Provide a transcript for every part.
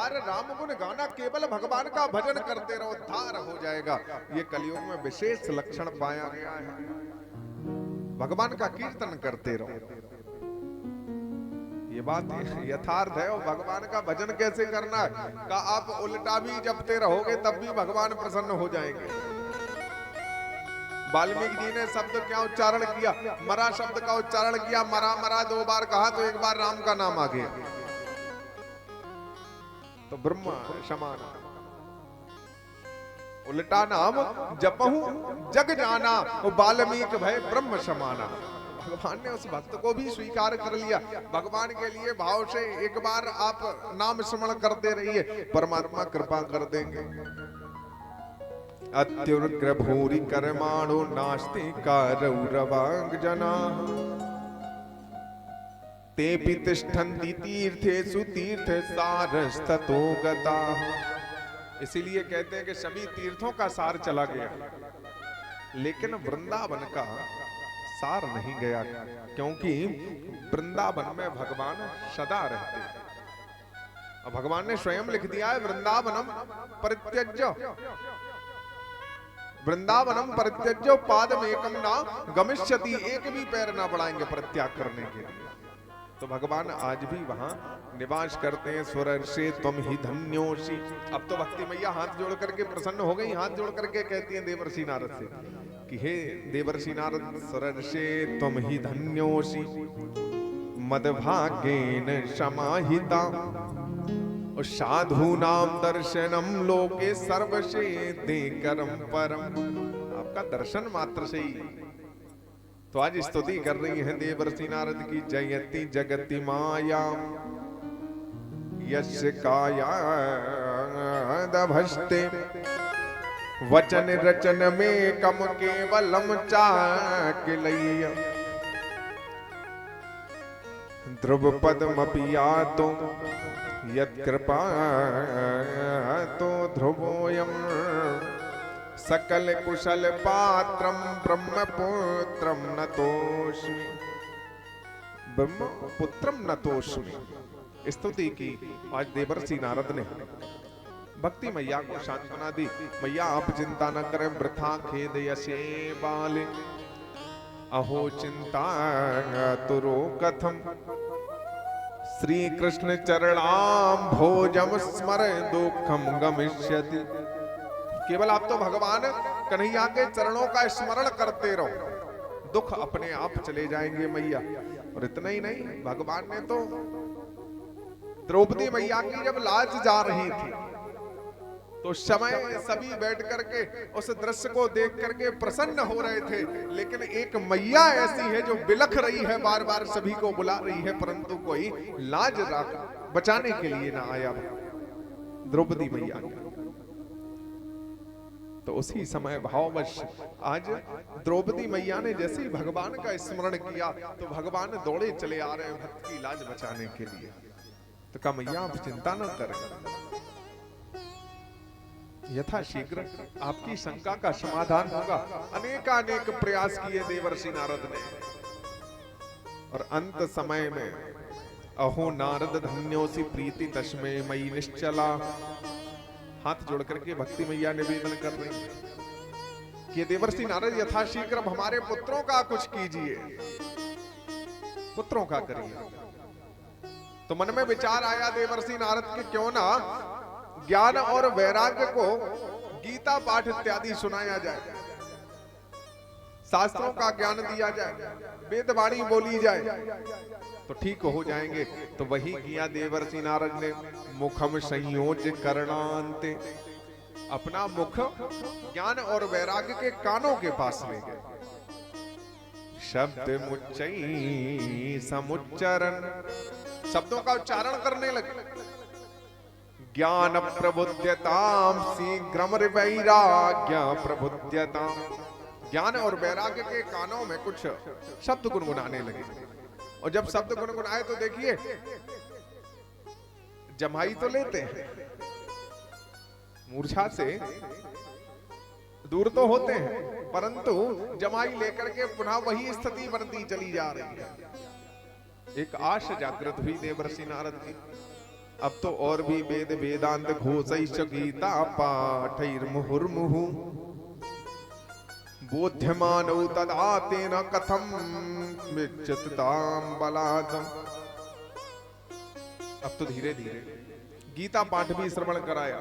बार राम गुण गाना, केवल भगवान का भजन करते रहो, उद्धार हो जाएगा। ये कलयुग में विशेष लक्षण पाया गया है। भगवान का कीर्तन करते रहो, ये बात यथार्थ है। और भगवान का भजन कैसे करना है का आप उल्टा भी जपते रहोगे तब भी भगवान प्रसन्न हो जाएंगे। वाल्मीकि जी ने शब्द क्या उच्चारण किया, मरा शब्द का उच्चारण किया, मरा मरा 2 बार कहा तो 1 बार राम का नाम आ गया, तो ब्रह्म समाना। उल्टा नाम जपहु जग जाना, वाल्मीकि भय ब्रह्म समाना। भगवान ने उस भक्त को भी स्वीकार कर लिया। भगवान के लिए भाव से 1 बार आप नाम स्मरण करते रहिए, परमात्मा कृपा कर देंगे। अत्युग्र भूरि कर्माणो नास्ति कारौरवांग जना, तेपि तिष्ठन्ति तीर्थेषु तीर्थ सारस्ततो गता। इसीलिए कहते हैं कि सभी तीर्थों का सार चला गया, लेकिन वृंदावन का सार नहीं गया, क्योंकि वृंदावन में भगवान सदा रहते हैं। और भगवान ने स्वयं लिख दिया है, वृंदावनम परित्यज्य, वृंदावनम परित्यज्य पादमेकम ना गमिष्यति, एक भी पैर ना बढ़ाएंगे परित्याग करने के लिए। तो भगवान आज भी वहां निवास करते हैं। स्वर से तुम ही धन्योसी। अब तो भक्ति मैया हाथ जोड़ करके प्रसन्न हो गई, हाथ जोड़ करके कहती हैं देवर्षि नारद से कि हे देवर्षि नारद, स्वर से तुम ही धन्योसी मदभाग्येन समाहिता, और साधु नाम दर्शनम लोके सर्वसे देकरम परम। आपका दर्शन मात्र से ही तो आज स्तुति कर रही है देवर्षि नारद की। जयति जगति माया यस्य काया दभस्ते, वचन रचन में कम केवलम चाकिलय्य, ध्रुव पद्मपि यातो यत्कृपा तो ध्रुवोयम, सकल कुशल पात्रम ब्रह्मपुत्रम नतोस्मि, ब्रह्मपुत्रम नतोस्मि। स्तुति की आज देवर्षि नारद ने। भक्ति मैया को सांत्वना दी, मैया आप चिंता न करें, वृथा खेद यसे बाले, अहो चिंता तुरो कथम, श्री कृष्ण चरणाम भोजम स्मर दुखम गमिष्यति। केवल आप तो भगवान कन्हैया के चरणों का स्मरण करते रहो, दुख अपने आप चले जाएंगे मैया। और इतना ही नहीं, भगवान ने तो द्रौपदी मैया की जब लाज जा रही थी तो उस समय सभी बैठ करके उस दृश्य को देख करके प्रसन्न हो रहे थे, लेकिन एक मैया ऐसी है जो बिलख रही है, बार बार सभी को बुला रही है, परंतु कोई लाज बचाने के लिए ना आया द्रौपदी मैया। तो उसी समय भाववश आज द्रौपदी मैया ने जैसे ही भगवान का स्मरण किया तो भगवान दौड़े चले आ रहे हैं भक्त की लाज बचाने के लिए। तो कहा मैया आप चिंता न करें, यथा शीघ्र आपकी शंका का समाधान होगा। अनेक प्रयास किए देवर्षि नारद ने, और अंत समय में अहो नारद धन्योसी प्रीति तस्मै मयि निश्चला। हाथ जोड़ करके भक्ति मैया निवेदन कर रही है कि देवर्षि नारद यथाशीघ्र हमारे पुत्रों का कुछ कीजिए, पुत्रों का करिए। तो मन में विचार आया देवर्षि नारद के क्यों ना ज्ञान और वैराग्य को गीता पाठ इत्यादि सुनाया जाए, शास्त्रों का ज्ञान दिया जाए, वेदवाणी बोली जाए तो ठीक हो जाएंगे। तो वही किया देवर्षि नारद ने। मुखम संयोज करणांते, अपना मुख ज्ञान और वैराग्य के कानों के पास ले गए। शब्द मुच्चई समुच्चरण, शब्दों का उच्चारण करने लगे। ज्ञान प्रबुद्धताम शीघ्रम वैराग्य प्रबुद्धताम, ज्ञान और वैराग्य के कानों में कुछ शब्द गुनगुनाने लगे। और जब शब्द गुनगुनाए तो देखिए जमाई तो लेते हैं, मूर्छा से दूर तो होते हैं, परंतु जमाई लेकर के पुनः वही स्थिति बनती चली जा रही है। एक आश जागृत हुई देवर्षि नारद की। अब तो और भी वेद वेदांत घोषैश्च गीता पाठैर्मुहुर्मुहु बोध्यमानौ तदा तेन कथम विच्यतां बलात्। अब तो धीरे धीरे गीता पाठ भी श्रवण कराया,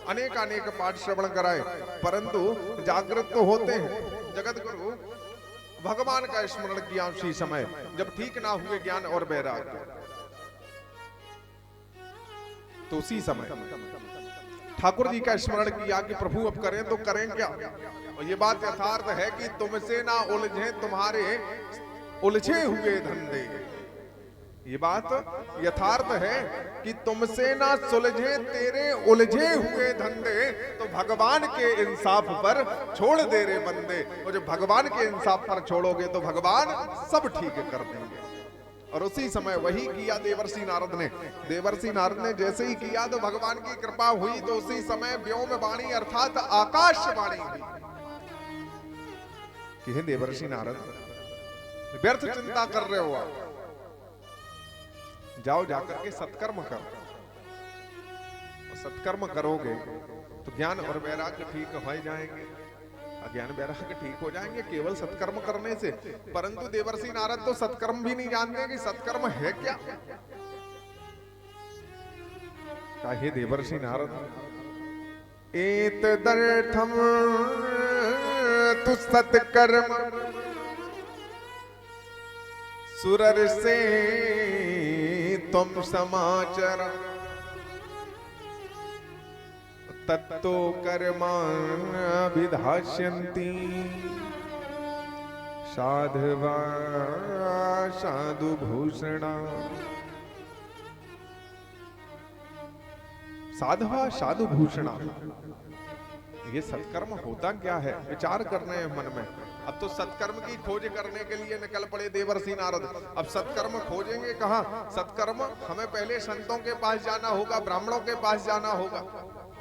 अनेक अनेक पाठ श्रवण कराए, परंतु जागृत तो होते हैं। जगत गुरु भगवान का स्मरण किया उसी समय जब ठीक ना हुए ज्ञान और वैराग्य, तो उसी समय ठाकुर जी का स्मरण किया कि प्रभु अब करें तो करें क्या। और ये बात यथार्थ है कि तुमसे ना उलझे तुम्हारे उलझे हुए धंधे। ये बात यथार्थ है कि तुमसे ना सुलझे तेरे उलझे हुए धंधे, तो भगवान के इंसाफ पर छोड़ दे रे बंदे। और जब भगवान के इंसाफ पर छोड़ोगे तो भगवान सब ठीक कर देंगे। और उसी समय वही किया देवर्षि नारद ने। देवर्षि नारद ने जैसे ही किया तो भगवान की कृपा हुई, तो उसी समय व्योम वाणी अर्थात आकाशवाणी हुई कि हे देवर्षि नारद, व्यर्थ चिंता कर रहे हो आप, जाओ जाकर के सत्कर्म करो। और सत्कर्म करोगे तो ज्ञान और वैराग्य ठीक हो जाएंगे, अज्ञान वैराग्य ठीक हो जाएंगे केवल सत्कर्म करने से। परंतु देवर्षि नारद तो सत्कर्म भी नहीं जानते कि सत्कर्म है क्या। हे देवर्षि नारद, एतदर्थम तु सत्कर्म सुरर से तुम समाचार तत्तो कर्माभिधास्यन्ति साधवा साधु भूषणा। साधवा साधु भूषणा, ये सत्कर्म होता क्या है, विचार करने हैं मन में। अब तो सत्कर्म की खोज करने के लिए निकल पड़े देवर्षि नारद। अब सत्कर्म खोजेंगे कहाँ? सत्कर्म हमें पहले संतों के पास जाना होगा, ब्राह्मणों के पास जाना होगा।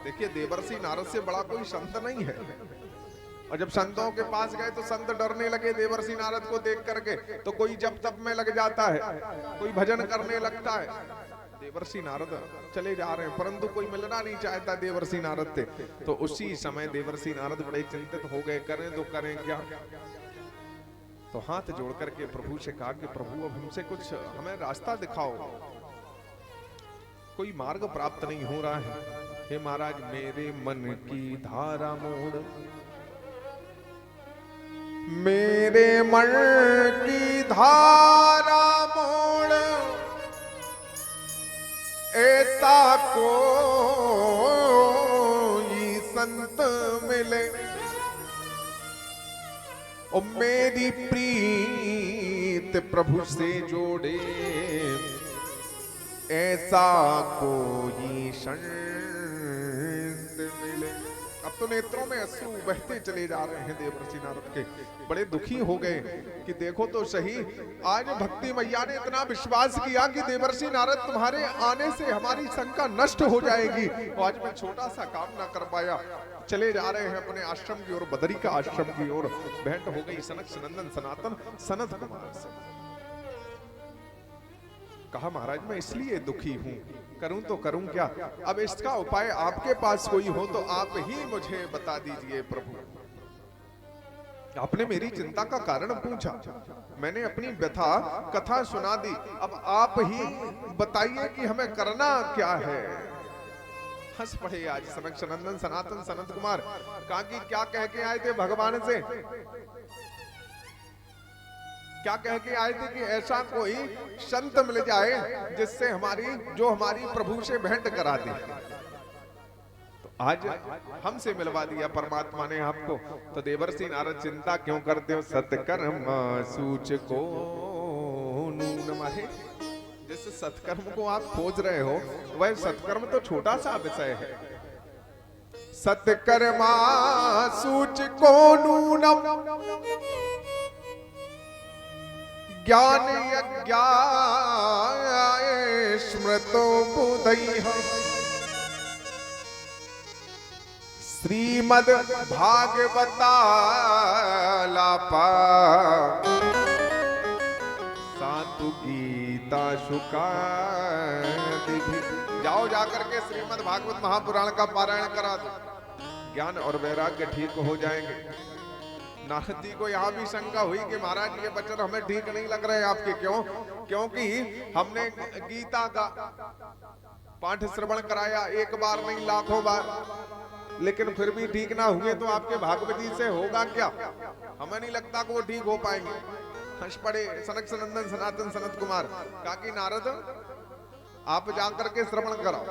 देखिए देवर्षि नारद से बड़ा कोई संत नहीं है। और जब संतों के पास गए तो संत डरने लगे देवर्षि नारद को देख करके, तो कोई जप तप में लग जाता है, कोई भजन करने लगता है। देवर्षि नारद चले जा रहे हैं, परंतु कोई मिलना नहीं चाहता देवर्षि नारद से। तो उसी समय देवर्षि नारद बड़े चिंतित हो गए, करें तो करें क्या। तो हाथ जोड़ करके प्रभु से कहा कि प्रभु अब हमसे कुछ हमें रास्ता दिखाओ, कोई मार्ग प्राप्त नहीं हो रहा है। हे महाराज, मेरे मन की धारा मोड़, मेरे मन की धारा मोड़, ऐसा कोई संत मिले और मेरी प्रीत प्रभु से जोड़े, ऐसा कोई संत मिले। अब तो नेत्रों में अश्रु बहते चले जा रहे हैं देवर्षि नारद के। बड़े दुखी हो गए कि देखो तो सही, आज भक्ति मैया ने इतना विश्वास किया कि देवर्षि नारद तुम्हारे आने से हमारी शंका नष्ट हो जाएगी। तो आज मैं छोटा सा काम ना कर पाया। चले जा रहे हैं अपने आश्रम की ओर, बदरी का आश्रम की ओर। भेंट हो गई सनक सनंदन सनातन सनत कुमार से। कहा महाराज मैं इसलिए दुखी हूं, करूं तो करूं क्या। अब इसका उपाय आपके पास कोई हो तो आप ही मुझे बता दीजिए प्रभु। आपने मेरी चिंता का कारण पूछा, मैंने अपनी व्यथा कथा सुना दी। अब आप ही बताइए कि हमें करना क्या है। हंस पड़े आज सनक सनंदन सनातन सनत कुमार। कहा कि क्या कह के आए थे भगवान से, क्या कह के आए थे कि ऐसा कोई संत मिल जाए जिससे हमारी प्रभु से भेंट करा दे। तो आज हमसे मिलवा दिया परमात्मा ने आपको। तो देवर्षि नारद चिंता क्यों करते हो, सत्कर्म सूचको नूनमहे। जिस सत्कर्म को आप खोज रहे हो वह सत्कर्म तो छोटा सा विषय है। सत्कर्मा सूचको नूनम ज्ञान यज्ञाय स्मृतो बुधैः श्रीमद् भागवतालापा सातु गीता शुकादि। जाओ जाओ जाकर के श्रीमद् भागवत महापुराण का पारायण करा दो, ज्ञान और वैराग्य ठीक हो जाएंगे। नारद जी को यहाँ भी शंका हुई कि महाराज ये वचन हमें ठीक नहीं लग रहे आपके, क्यों? क्योंकि हमने गीता का पाठ श्रवण कराया, एक बार नहीं लाखों बार, लेकिन फिर भी ठीक ना हुए तो आपके भागवती से होगा क्या? हमें नहीं लगता कि वो ठीक हो पाएंगे। हंस पड़े सनक सनंदन सनातन सनत कुमार, कहा कि नारद आप जाकर के श्रवण कराओ,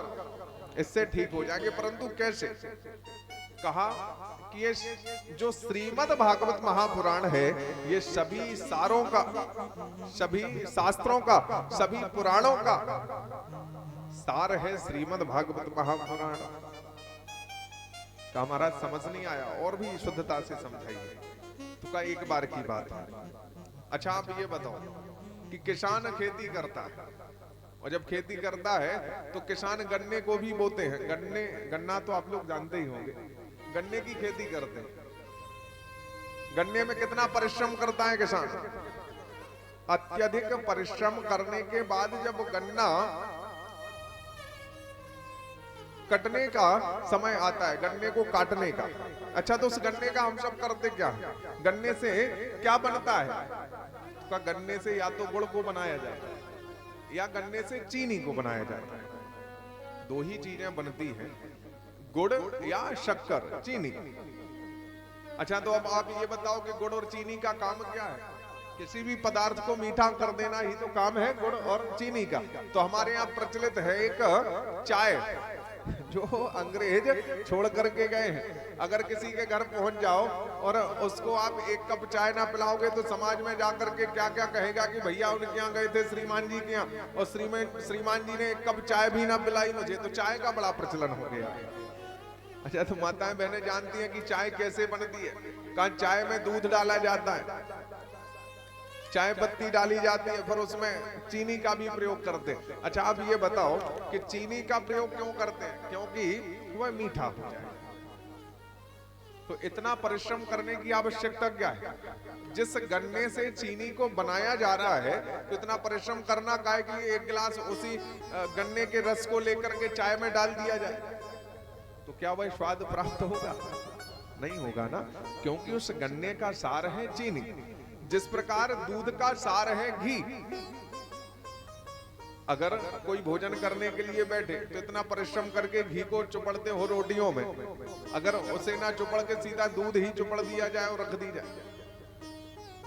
इससे ठीक हो जाएंगे। परंतु कैसे? कहा कि ये जो श्रीमद् भागवत महापुराण है, ये सभी सारों का, सभी शास्त्रों का, सभी पुराणों का सार है श्रीमद् भागवत महापुराण का। हमारा समझ नहीं आया, और भी शुद्धता से समझाइए। तो का एक बार की बात है। अच्छा आप ये बताओ कि किसान खेती करता है, और जब खेती करता है तो किसान गन्ने को भी बोते हैं। गन्ना तो आप लोग जानते ही होंगे, गन्ने की खेती करते हैं। गन्ने में कितना परिश्रम करता है किसान? अत्यधिक परिश्रम करने के बाद जब गन्ना कटने का समय आता है, गन्ने को काटने का, अच्छा तो उस गन्ने का हम सब करते क्या? गन्ने से क्या बनता है? तो गन्ने से या तो गुड़ को बनाया जाता है या गन्ने से चीनी को बनाया जाता है। दो ही चीजें बनती हैं, गुड़ या शक्कर, चीनी। अच्छा तो अब आप ये बताओ कि गुड़ और चीनी का काम क्या है? किसी भी पदार्थ को मीठा कर देना ही तो काम है गुड़ और चीनी का। तो हमारे यहाँ प्रचलित है एक चाय, जो अंग्रेज छोड़ करके गए हैं। अगर किसी के घर पहुंच जाओ और उसको आप एक कप चाय ना पिलाओगे तो समाज में जाकर के क्या क्या कहेगा कि भैया उनके यहाँ गए थे श्रीमान जी के यहाँ, और श्रीमान जी ने एक कप चाय भी ना पिलाई मुझे। तो चाय का बड़ा प्रचलन हो गया। अच्छा तो माताएं बहनें जानती हैं कि चाय कैसे बनती है? कहा चाय में दूध डाला जाता है, चाय पत्ती डाली जाती है, फिर उसमें चीनी का भी प्रयोग करते हैं। अच्छा आप ये बताओ कि चीनी का प्रयोग क्यों करते हैं? क्योंकि वह मीठा हो जाए। तो इतना परिश्रम करने की आवश्यकता क्या है? जिस गन्ने से चीनी को बनाया जा रहा है तो इतना परिश्रम करना क्या है कि एक गिलास उसी गन्ने के रस को लेकर के चाय में डाल दिया जाए, तो क्या वह स्वाद प्राप्त होगा? नहीं होगा ना, क्योंकि उस गन्ने का सार है चीनी। जिस प्रकार दूध का सार है घी। अगर कोई भोजन करने के लिए बैठे तो इतना परिश्रम करके घी को चुपड़ते हो रोटियों में, अगर उसे ना चुपड़ के सीधा दूध ही चुपड़ दिया जाए और रख दी जाए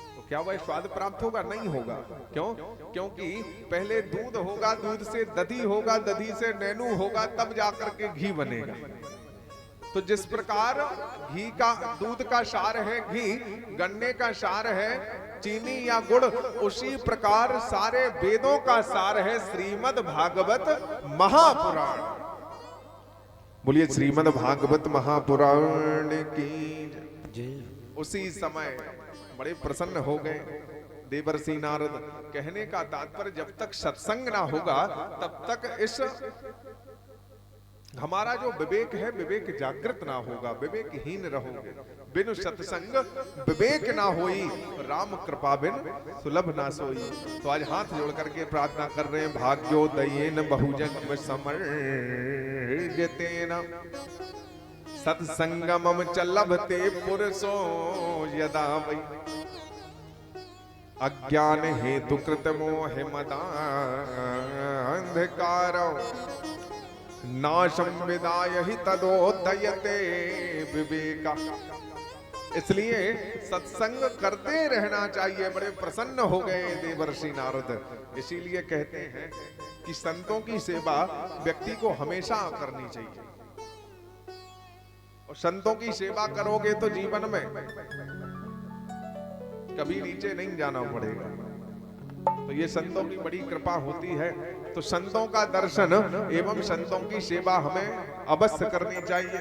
तो क्या वह स्वाद प्राप्त होगा? नहीं होगा। क्यों? क्योंकि पहले दूध होगा, दूध से दधी होगा, दधी से नैनू होगा, तब जाकर के घी बनेगा। तो जिस प्रकार घी का, दूध का सार है घी, गन्ने का सार है चीनी या गुड़, उसी प्रकार सारे वेदों का सार है श्रीमद् भागवत महापुराण। बोलिए श्रीमद् भागवत महापुराण की जय। उसी समय बड़े प्रसन्न हो गए देवर्षि नारद। कहने का तात्पर्य जब तक सत्संग ना होगा तब तक इस हमारा जो विवेक है, विवेक जागृत ना होगा, विवेकहीन रहोगे। बिनु सत्संग विवेक ना होई, राम कृपा बिन सुलभ ना सोई। तो आज हाथ जोड़ करके प्रार्थना कर रहे हैं, भाग्योदयेन बहुजन्म समर्जितेन सत्संगमम च लभते पुरुषो यदा वै अज्ञान हेतु कृत मोह मदान्धकारो नाशम विदाय ही तदोदयते विवेका। इसलिए सत्संग करते रहना चाहिए। बड़े प्रसन्न हो गए देवर्षि नारद। इसीलिए कहते हैं कि संतों की सेवा व्यक्ति को हमेशा करनी चाहिए, और संतों की सेवा करोगे तो जीवन में कभी नीचे नहीं जाना पड़ेगा। तो ये संतों की बड़ी कृपा होती है। तो संतों का दर्शन एवं संतों की सेवा हमें अवश्य करनी चाहिए।